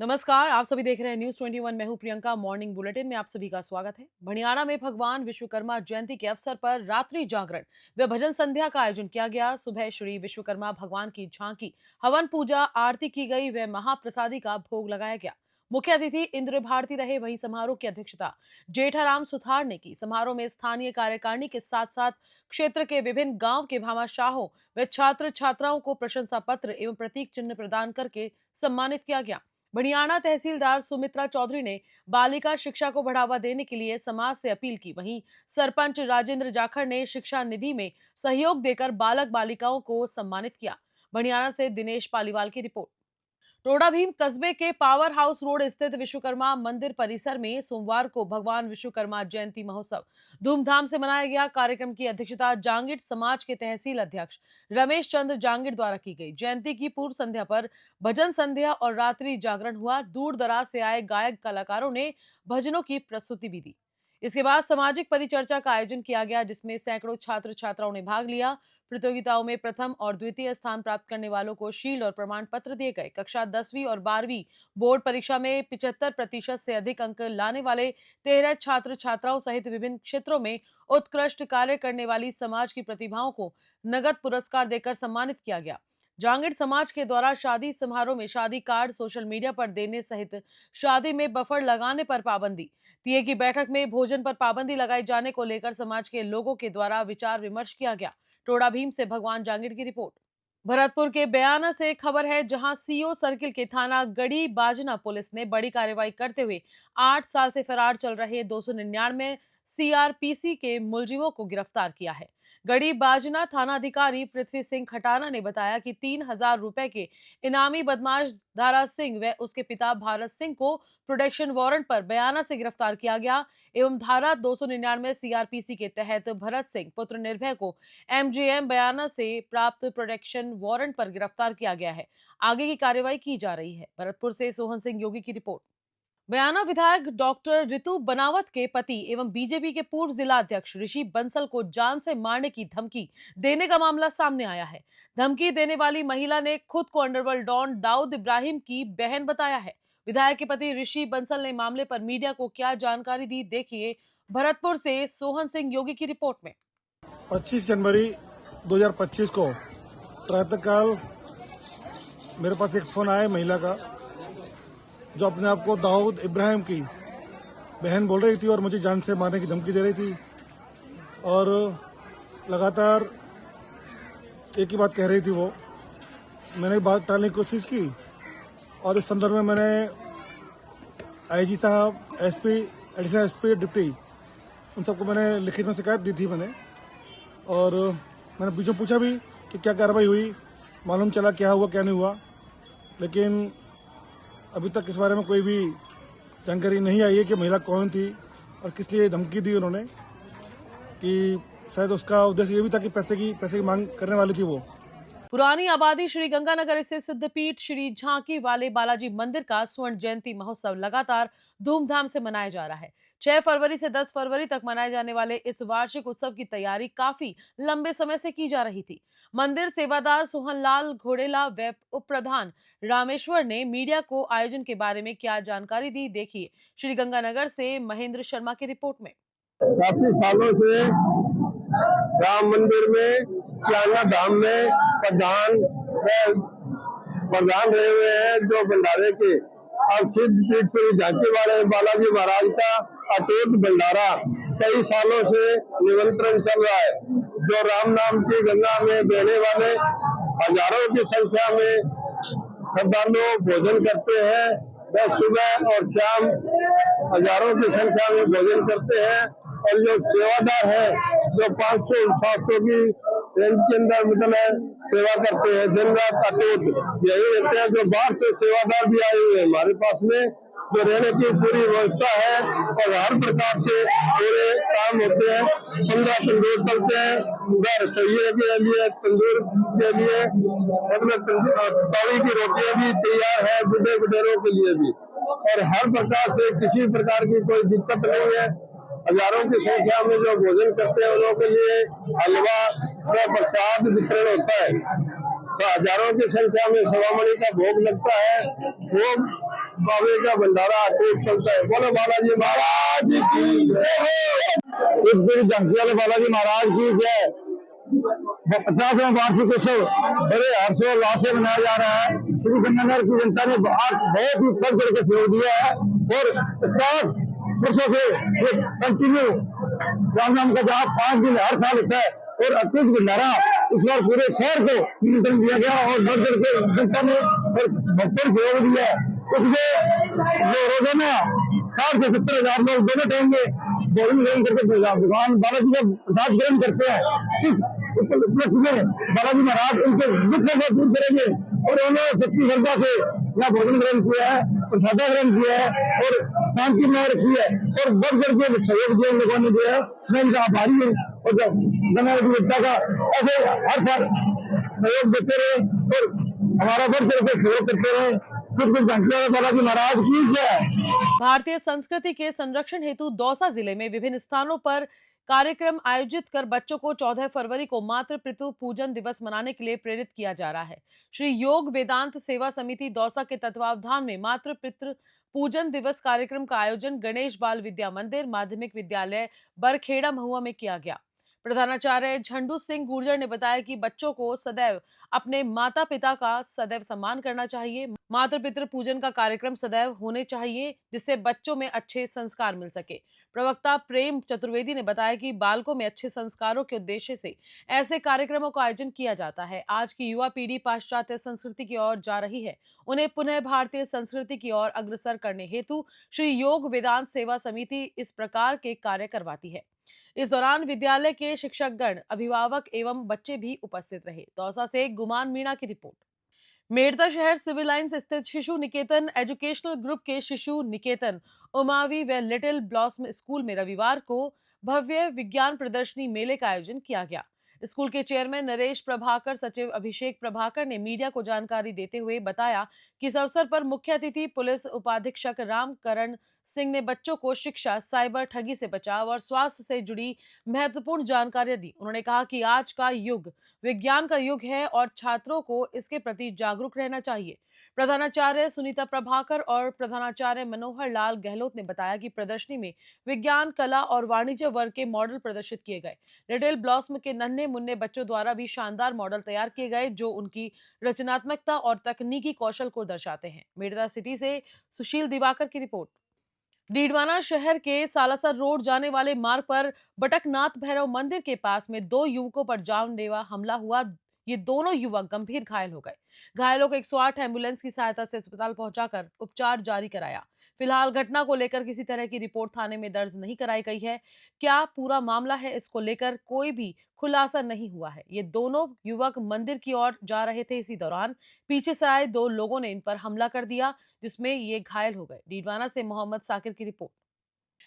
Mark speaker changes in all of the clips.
Speaker 1: नमस्कार, आप सभी देख रहे हैं न्यूज़ 21। मैं हूं प्रियंका। मॉर्निंग बुलेटिन में आप सभी का स्वागत है। भनियाना में भगवान विश्वकर्मा जयंती के अवसर पर रात्रि जागरण व भजन संध्या का आयोजन किया गया। सुबह श्री विश्वकर्मा भगवान की झांकी, हवन पूजा, आरती की गई व महाप्रसादी का भोग लगाया गया। मुख्य अतिथि इंद्र भारती रहे। वहीं समारोह की अध्यक्षता जेठाराम सुथार ने की। समारोह में स्थानीय कार्यकारिणी के साथ साथ क्षेत्र के विभिन्न गांव के भामाशाहों व छात्र छात्राओं को प्रशंसा पत्र एवं प्रतीक चिन्ह प्रदान करके सम्मानित किया गया। बनियाना तहसीलदार सुमित्रा चौधरी ने बालिका शिक्षा को बढ़ावा देने के लिए समाज से अपील की। वहीं सरपंच राजेंद्र जाखड़ ने शिक्षा निधि में सहयोग देकर बालक बालिकाओं को सम्मानित किया। बनियाना से दिनेश पालीवाल की रिपोर्ट। टोडा भीम कस्बे के पावर हाउस रोड स्थित विश्वकर्मा मंदिर परिसर में सोमवार को भगवान विश्वकर्मा जयंती महोत्सव धूमधाम से मनाया गया। कार्यक्रम की अध्यक्षता जांगिड़ समाज के तहसील अध्यक्ष रमेश चंद्र जांगिड़ द्वारा की गई। जयंती की पूर्व संध्या पर भजन संध्या और रात्रि जागरण हुआ। दूर दराज से आए गायक कलाकारों ने भजनों की प्रस्तुति भी दी। इसके बाद सामाजिक परिचर्चा का आयोजन किया गया, जिसमें सैकड़ों छात्र छात्राओं ने भाग लिया। प्रतियोगिताओं में प्रथम और द्वितीय स्थान प्राप्त करने वालों को शील्ड और प्रमाण पत्र दिए गए। कक्षा 10वीं और 12वीं बोर्ड परीक्षा में 75% से अधिक अंक लाने वाले 13 छात्र छात्राओं सहित विभिन्न क्षेत्रों में उत्कृष्ट कार्य करने वाली समाज की प्रतिभाओं को नगद पुरस्कार देकर सम्मानित किया गया। जांगिड़ समाज के द्वारा शादी समारोह में शादी कार्ड सोशल मीडिया पर देने सहित शादी में बफर लगाने पर पाबंदी, तीये की बैठक में भोजन पर पाबंदी लगाए जाने को लेकर समाज के लोगों के द्वारा विचार विमर्श किया गया। टोडा भीम से भगवान जांगिड़ की रिपोर्ट। भरतपुर के बयाना से खबर है, जहां सीओ सर्किल के थाना गड़ी बाजना पुलिस ने बड़ी कार्रवाई करते हुए 8 साल से फरार चल रहे 299 सीआरपीसी के मुलजिमों को गिरफ्तार किया है। गड़ी बाजना थाना अधिकारी पृथ्वी सिंह खटाना ने बताया कि 3,000 रुपए के इनामी बदमाश दारा सिंह व उसके पिता भारत सिंह को प्रोटेक्शन वारंट पर बयाना से गिरफ्तार किया गया एवं धारा 299 सीआरपीसी के तहत भरत सिंह पुत्र निर्भय को एमजीएम बयाना से प्राप्त प्रोटेक्शन वारंट पर गिरफ्तार किया गया है। आगे की कार्रवाई की जा रही है। भरतपुर से सोहन सिंह योगी की रिपोर्ट। बयाना विधायक डॉक्टर रितु बनावत के पति एवं बीजेपी के पूर्व जिला अध्यक्ष ऋषि बंसल को जान से मारने की धमकी देने का मामला सामने आया है। धमकी देने वाली महिला ने खुद को अंडरवर्ल्ड डॉन दाऊद इब्राहिम की बहन बताया है। विधायक के पति ऋषि बंसल ने मामले पर मीडिया को क्या जानकारी दी, देखिए भरतपुर से सोहन सिंह योगी की रिपोर्ट में।
Speaker 2: 25 जनवरी 2025 को प्रातःकाल मेरे पास एक फोन आया महिला का, जो अपने आप को दाऊद इब्राहिम की बहन बोल रही थी और मुझे जान से मारने की धमकी दे रही थी और लगातार एक ही बात कह रही थी वो। मैंने बात टालने की कोशिश की और इस संदर्भ में मैंने आईजी साहब, एसपी, एडिशनल एसपी, डिप्टी, उन सबको मैंने लिखित में शिकायत दी थी मैंने। और मैंने बीच में पूछा भी कि क्या कार्रवाई हुई, मालूम चला क्या हुआ क्या नहीं हुआ, लेकिन अभी तक इस बारे में कोई भी जानकारी नहीं आई है कि महिला कौन थी और किस लिए धमकी दी उन्होंने। कि शायद उसका उद्देश्य ये भी था कि पैसे की मांग करने वाली थी वो।
Speaker 1: पुरानी आबादी श्री गंगानगर स्थित सिद्धपीठ श्री झांकी वाले बालाजी मंदिर का स्वर्ण जयंती महोत्सव लगातार धूमधाम से मनाया जा रहा है। 6 फरवरी से 10 फरवरी तक मनाए जाने वाले इस वार्षिक उत्सव की तैयारी काफी लंबे समय से की जा रही थी। मंदिर सेवादार सोहनलाल घोड़ेला व उप प्रधान रामेश्वर ने मीडिया को आयोजन के बारे में क्या जानकारी दी, देखिए श्री गंगानगर से महेंद्र शर्मा की रिपोर्ट में।
Speaker 3: काफी सालों से राम मंदिर में, श्यामा धाम में प्रधान रहे हुए हैं, जो भंडारे के अब सिद्धपीठ श्री झांकी वाले बालाजी महाराज का अटूट भंडारा कई सालों से निरंतर चल रहा है। जो राम नाम की गंगा में बहने वाले हजारों की संख्या में श्रद्धालु भोजन करते हैं। वह सुबह और शाम हजारों की संख्या में भोजन करते हैं और जो सेवादार है, जो 500-700 की रेंज के अंदर मतलब सेवा करते हैं, दिन रात अटूट यही रहते हैं। जो बाहर से सेवादार भी आए हुए हैं हमारे पास में, जो रहने की पूरी व्यवस्था है और हर प्रकार से पूरे काम होते हैं। 15 तंदूर चलते हैं, रसोइये के लिए, तंदूर के लिए, मतलब तवी की रोटियां भी तैयार है बुढ़े बुढ़ेरों के लिए भी, और हर प्रकार से किसी प्रकार की कोई दिक्कत नहीं है। हजारों की संख्या में जो भोजन करते हैं उन लोगों के लिए हलवा व प्रसाद वितरण होता है। तो हजारों की संख्या में सवामणि का भोग लगता है। भोग बाबे का भंडारा खूब चलता है। बोलो बालाजी महाराज की जय। इस दिन झांकी वाले बालाजी महाराज की जय। 50वां वार्षिक उत्सव बड़े हर्षोल्लास से मनाया जा रहा है। श्री गंगानगर की जनता ने बहुत ही बढ़ चढ़ के सहयोग दिया है और 50 वर्षों से ये कंटिन्यू रामनाम का जहाँ 5 दिन हर साल होता है और अतिरिक्त भंडारा इस बार पूरे शहर को निमंत्रण दिया गया और बढ़ चढ़ के जनता ने और भरपूर सहयोग दिया है। उसमें रोजाना 60 से 70 हजार लोग दोनों टाइम में भोजन ग्रहण करके भगवान बालाजी का प्रसाद ग्रहण करते हैं। इस उपलक्ष्य में बालाजी महाराज उनके दुख को दूर करेंगे और उन्होंने सच्ची श्रद्धा से यहाँ भोजन ग्रहण किया है, प्रसाद ग्रहण किया है और शांति में रखी है और बढ़ चढ़ के सहयोग दिया लोगों ने दिया है। मैं इनका आभारी हूँ और गंगानगर की जनता का ऐसे हर साल सहयोग देते रहे और हमारा बढ़ चढ़ के सहयोग करते रहे। कुछ झांकी बालाजी महाराज की जय।
Speaker 1: भारतीय संस्कृति के संरक्षण हेतु दौसा जिले में विभिन्न स्थानों पर कार्यक्रम आयोजित कर बच्चों को 14 फरवरी को मातृ पितृ पूजन दिवस मनाने के लिए प्रेरित किया जा रहा है। श्री योग वेदांत सेवा समिति दौसा के तत्वावधान में मातृ पितृ पूजन दिवस कार्यक्रम का आयोजन गणेश बाल विद्या मंदिर माध्यमिक विद्यालय बरखेड़ा महुआ में किया गया। प्रधानाचार्य झंडू सिंह गुर्जर ने बताया कि बच्चों को सदैव अपने माता पिता का सदैव सम्मान करना चाहिए। मातृ पितृ पूजन का कार्यक्रम सदैव होने चाहिए जिससे बच्चों में अच्छे संस्कार मिल सके। प्रवक्ता प्रेम चतुर्वेदी ने बताया कि बालकों में अच्छे संस्कारों के उद्देश्य से ऐसे कार्यक्रमों का आयोजन किया जाता है। आज की युवा पीढ़ी पाश्चात्य संस्कृति की ओर जा रही है, उन्हें पुनः भारतीय संस्कृति की ओर अग्रसर करने हेतु श्री योग वेदांत सेवा समिति इस प्रकार के कार्य करवाती है। इस दौरान विद्यालय के शिक्षकगण, अभिभावक एवं बच्चे भी उपस्थित रहे। दौसा से गुमान मीणा की रिपोर्ट। मेड़ता शहर सिविल लाइंस स्थित शिशु निकेतन एजुकेशनल ग्रुप के शिशु निकेतन उमावी व लिटिल ब्लॉसम स्कूल में रविवार को भव्य विज्ञान प्रदर्शनी मेले का आयोजन किया गया। स्कूल के चेयरमैन नरेश प्रभाकर, सचिव अभिषेक प्रभाकर ने मीडिया को जानकारी देते हुए बताया कि इस अवसर पर मुख्य अतिथि पुलिस उपाधीक्षक रामकरण सिंह ने बच्चों को शिक्षा, साइबर ठगी से बचाव और स्वास्थ्य से जुड़ी महत्वपूर्ण जानकारियां दी। उन्होंने कहा कि आज का युग विज्ञान का युग है और छात्रों को इसके प्रति जागरूक रहना चाहिए। प्रधानाचार्य सुनीता प्रभाकर और प्रधानाचार्य मनोहर लाल गहलोत ने बताया कि प्रदर्शनी में विज्ञान, कला और वाणिज्य वर्ग के मॉडल प्रदर्शित किए गए। लिटिल ब्लॉसम के नन्हे मुन्ने बच्चों द्वारा भी शानदार मॉडल तैयार किए गए जो उनकी रचनात्मकता और तकनीकी कौशल को दर्शाते हैं। मेड़ता सिटी से सुशील दिवाकर की रिपोर्ट। डीडवाना शहर के सालासर रोड जाने वाले मार्ग पर बटकनाथ भैरव मंदिर के पास में 2 युवकों पर जानलेवा हमला हुआ। ये दोनों युवक गंभीर घायल हो गए। घायलों को 108 एम्बुलेंस की सहायता से अस्पताल पहुंचाकर उपचार जारी कराया। फिलहाल घटना को लेकर किसी तरह की रिपोर्ट थाने में दर्ज नहीं कराई गई है। क्या पूरा मामला है, इसको लेकर कोई भी खुलासा नहीं हुआ है। ये दोनों युवक मंदिर की ओर जा रहे थे। इसी दौरान पीछे से आए 2 लोगों ने इन पर हमला कर दिया जिसमें ये घायल हो गए। डीडवाना से मोहम्मद साकिर की रिपोर्ट।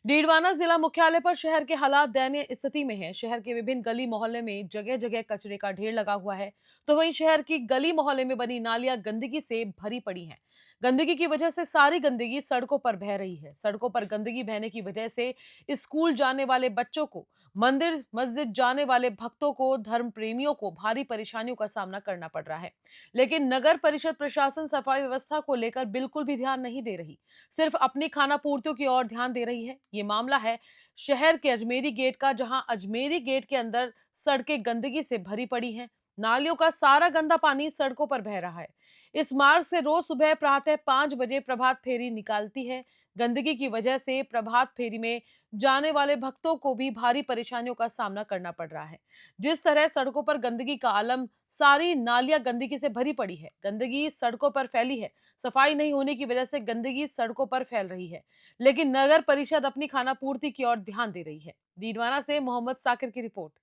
Speaker 1: डीडवाना जिला मुख्यालय पर शहर के हालात दयनीय स्थिति में हैं। शहर के विभिन्न गली मोहल्ले में जगह जगह कचरे का ढेर लगा हुआ है, तो वहीं शहर की गली मोहल्ले में बनी नालियां गंदगी से भरी पड़ी हैं। गंदगी की वजह से सारी गंदगी सड़कों पर बह रही है। सड़कों पर गंदगी बहने की वजह से स्कूल जाने वाले बच्चों को, मंदिर मस्जिद जाने वाले भक्तों को, धर्म प्रेमियों को भारी परेशानियों का सामना करना पड़ रहा है। लेकिन नगर परिषद प्रशासन सफाई व्यवस्था को लेकर बिल्कुल भी ध्यान नहीं दे रही, सिर्फ अपनी खाना पूर्तियों की ओर ध्यान दे रही है। ये मामला है शहर के अजमेरी गेट का, जहां अजमेरी गेट के अंदर सड़कें गंदगी से भरी पड़ी हैं। नालियों का सारा गंदा पानी सड़कों पर बह रहा है। इस मार्ग से रोज सुबह प्रातः 5 बजे प्रभात फेरी निकालती है। गंदगी की वजह से प्रभात फेरी में जाने वाले भक्तों को भी भारी परेशानियों का सामना करना पड़ रहा है। जिस तरह सड़कों पर गंदगी का आलम, सारी नालियां गंदगी से भरी पड़ी है। गंदगी सड़कों पर फैली है। सफाई नहीं होने की वजह से गंदगी सड़कों पर फैल रही है, लेकिन नगर परिषद अपनी खाना पूर्ति की ओर ध्यान दे रही है। डीडवाना से मोहम्मद साकिर की रिपोर्ट।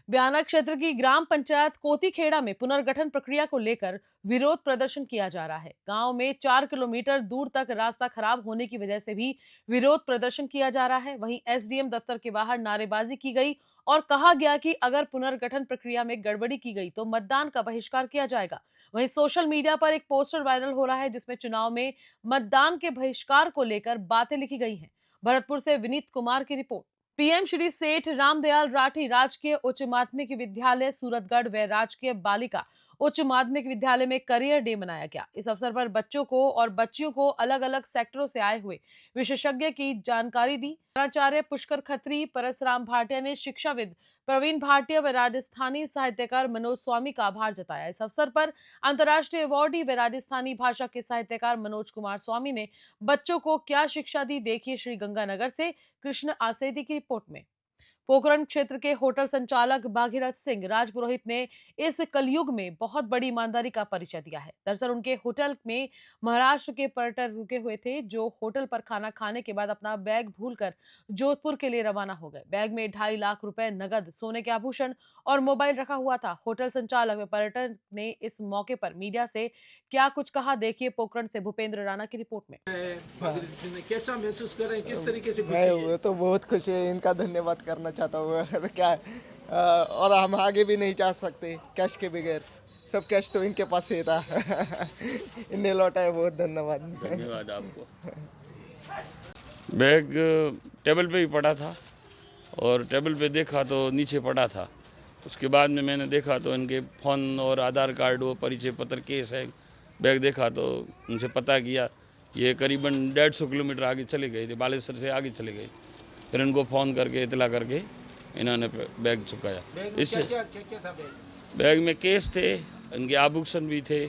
Speaker 1: ब्यानक क्षेत्र की ग्राम पंचायत कोतीखेड़ा में पुनर्गठन प्रक्रिया को लेकर विरोध प्रदर्शन किया जा रहा है। गांव में 4 किलोमीटर दूर तक रास्ता खराब होने की वजह से भी विरोध प्रदर्शन किया जा रहा है। वहीं एसडीएम दफ्तर के बाहर नारेबाजी की गई और कहा गया कि अगर पुनर्गठन प्रक्रिया में गड़बड़ी की गई तो मतदान का बहिष्कार किया जाएगा। वहीं सोशल मीडिया पर एक पोस्टर वायरल हो रहा है जिसमें चुनाव में मतदान के बहिष्कार को लेकर बातें लिखी गई हैं। भरतपुर से विनीत कुमार की रिपोर्ट। पीएम श्री सेठ रामदयाल राठी राजकीय उच्च माध्यमिक विद्यालय सूरतगढ़ व राजकीय बालिका उच्च माध्यमिक विद्यालय में करियर डे मनाया गया। इस अवसर पर बच्चों को और बच्चियों को अलग अलग सेक्टरों से आए हुए विशेषज्ञ की जानकारी दी। प्राचार्य पुष्कर खत्री, परसराम भाटिया ने शिक्षाविद प्रवीण भाटिया व राजस्थानी साहित्यकार मनोज स्वामी का आभार जताया। इस अवसर पर अंतर्राष्ट्रीय अवार्डी व राजस्थानी भाषा के साहित्यकार मनोज कुमार स्वामी ने बच्चों को क्या शिक्षा दी, देखिए श्री गंगानगर से कृष्ण आसेती की रिपोर्ट में। पोखरण क्षेत्र के होटल संचालक भागीरथ सिंह राजपुरोहित ने इस कलयुग में बहुत बड़ी ईमानदारी का परिचय दिया है। दरअसल उनके होटल में महाराष्ट्र के पर्यटक रुके हुए थे, जो होटल पर खाना खाने के बाद अपना बैग भूलकर जोधपुर के लिए रवाना हो गए। बैग में 2.5 लाख रुपए नगद, सोने के आभूषण और मोबाइल रखा हुआ था। होटल संचालक व पर्यटक ने इस मौके पर मीडिया से क्या कुछ कहा, देखिए पोखरण से भूपेंद्र राणा की रिपोर्ट में।
Speaker 4: कैसा महसूस कर रहे हैं, किस तरीके से खुशी
Speaker 5: मैं
Speaker 4: है?
Speaker 5: वो तो बहुत खुश है, इनका धन्यवाद करना चाहता हूँ। और क्या है, और हम आगे भी नहीं जा सकते कैश के बगैर, सब कैश तो इनके पास ही था। इन्हें लौटा है, बहुत धन्यवाद।
Speaker 6: धन्यवाद आपको। बैग टेबल पे ही पड़ा था और टेबल पे देखा तो नीचे पड़ा था। उसके बाद में मैंने देखा तो इनके फ़ोन और आधार कार्ड, वो परिचय पत्र, केस है। बैग देखा तो उनसे पता किया, ये करीबन 150 किलोमीटर आगे चले गए थे, बालेश्वर से आगे चले गए। फिर इनको फ़ोन करके इतला करके इन्होंने बैग चुकाया।
Speaker 4: बैग में
Speaker 6: इससे
Speaker 4: क्या था बैग?
Speaker 6: बैग में केस थे, इनके आभूषण भी थे,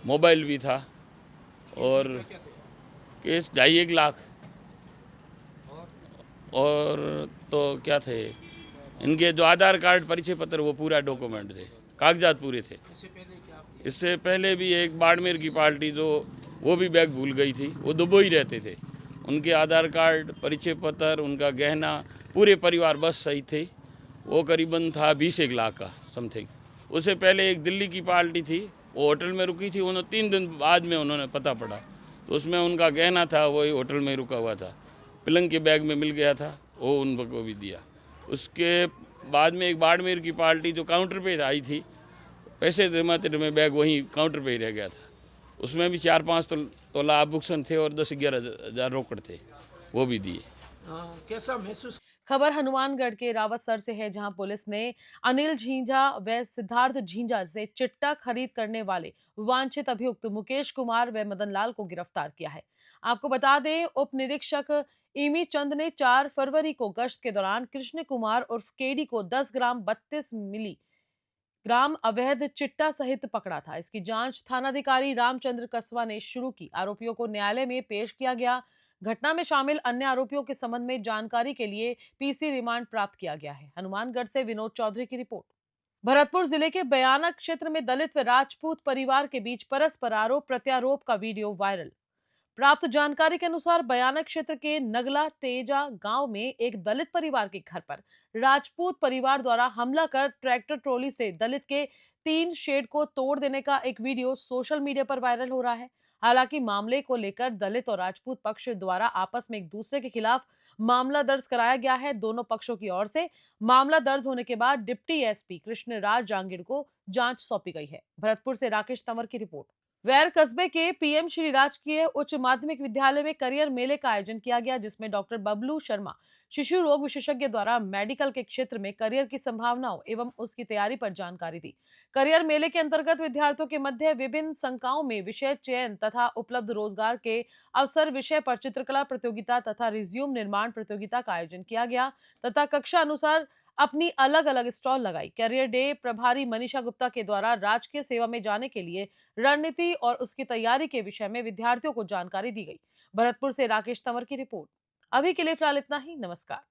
Speaker 6: मोबाइल भी था और
Speaker 4: क्या थे?
Speaker 6: केस 2.5 लाख और तो क्या थे, इनके जो आधार कार्ड, परिचय पत्र, वो पूरा डॉक्यूमेंट थे, कागजात पूरे थे।
Speaker 4: इससे पहले क्या आप
Speaker 6: इससे पहले भी एक बाड़मेर की पार्टी जो वो भी बैग भूल गई थी, वो दुबई रहते थे, उनके आधार कार्ड, परिचय पत्र, उनका गहना, पूरे परिवार बस सही थे। वो करीबन था 20 लाख का समथिंग। उससे पहले एक दिल्ली की पार्टी थी, वो होटल में रुकी थी, उन्होंने 3 दिन बाद में उन्होंने पता पड़ा तो उसमें उनका गहना था, वही होटल में रुका हुआ था, पिलंग के बैग में मिल गया था, वो उनको भी दिया। उसके बाद में एक बाड़मेर की पार्टी जो काउंटर पे आई थी, पैसे जमाते में बैग वहीं काउंटर पे ही रह गया था। उसमें भी 4-5 तोला आभूषण थे और 10-11 हज़ार रोकड़ थे, वो भी दिए।
Speaker 4: कैसा महसूस?
Speaker 1: खबर हनुमानगढ़ के रावतसर से है, जहां पुलिस ने अनिल झींझा व सिद्धार्थ झींझा से चिट्टा खरीद करने वाले वांछित अभियुक्त मुकेश कुमार व मदन लाल को गिरफ्तार किया है। आपको बता दें, उप निरीक्षक इमी चंद ने 4 फरवरी को गश्त के दौरान कृष्ण कुमार उर्फ केडी को 10 ग्राम 32 मिली ग्राम अवैध चिट्टा सहित पकड़ा था। इसकी जांच थानाधिकारी रामचंद्र कसवा ने शुरू की। आरोपियों को न्यायालय में पेश किया गया। घटना में शामिल अन्य आरोपियों के संबंध में जानकारी के लिए पीसी रिमांड प्राप्त किया गया है। हनुमानगढ़ से विनोद चौधरी की रिपोर्ट। भरतपुर जिले के बयाना क्षेत्र में दलित व राजपूत परिवार के बीच परस्पर आरोप प्रत्यारोप का वीडियो वायरल। प्राप्त जानकारी के अनुसार बयाना क्षेत्र के नगला तेजा गांव में एक दलित परिवार के घर पर राजपूत परिवार द्वारा हमला कर ट्रैक्टर ट्रॉली से दलित के 3 शेड को तोड़ देने का एक वीडियो सोशल मीडिया पर वायरल हो रहा है। हालांकि मामले को लेकर दलित और राजपूत पक्ष द्वारा आपस में एक दूसरे के खिलाफ मामला दर्ज कराया गया है। दोनों पक्षों की ओर से मामला दर्ज होने के बाद डिप्टी एसपी कृष्ण राज जांगिड़ को जांच सौंपी गई है। भरतपुर से राकेश तंवर की रिपोर्ट। वैर कस्बे के पीएम श्री राजकीय उच्च माध्यमिक विद्यालय में करियर मेले का आयोजन किया गया, जिसमें डॉक्टर बबलू शर्मा शिशु रोग विशेषज्ञ द्वारा मेडिकल के क्षेत्र में करियर की संभावनाओं एवं उसकी तैयारी पर जानकारी दी। करियर मेले के अंतर्गत विद्यार्थियों के मध्य विभिन्न संकायों में विषय चयन तथा उपलब्ध रोजगार के अवसर विषय पर चित्रकला प्रतियोगिता तथा रिज्यूम निर्माण प्रतियोगिता का आयोजन किया गया तथा कक्षा अनुसार अपनी अलग अलग स्टॉल लगाई। करियर डे प्रभारी मनीषा गुप्ता के द्वारा राजकीय सेवा में जाने के लिए रणनीति और उसकी तैयारी के विषय में विद्यार्थियों को जानकारी दी गई। भरतपुर से राकेश तंवर की रिपोर्ट। अभी के लिए फिलहाल इतना ही। नमस्कार।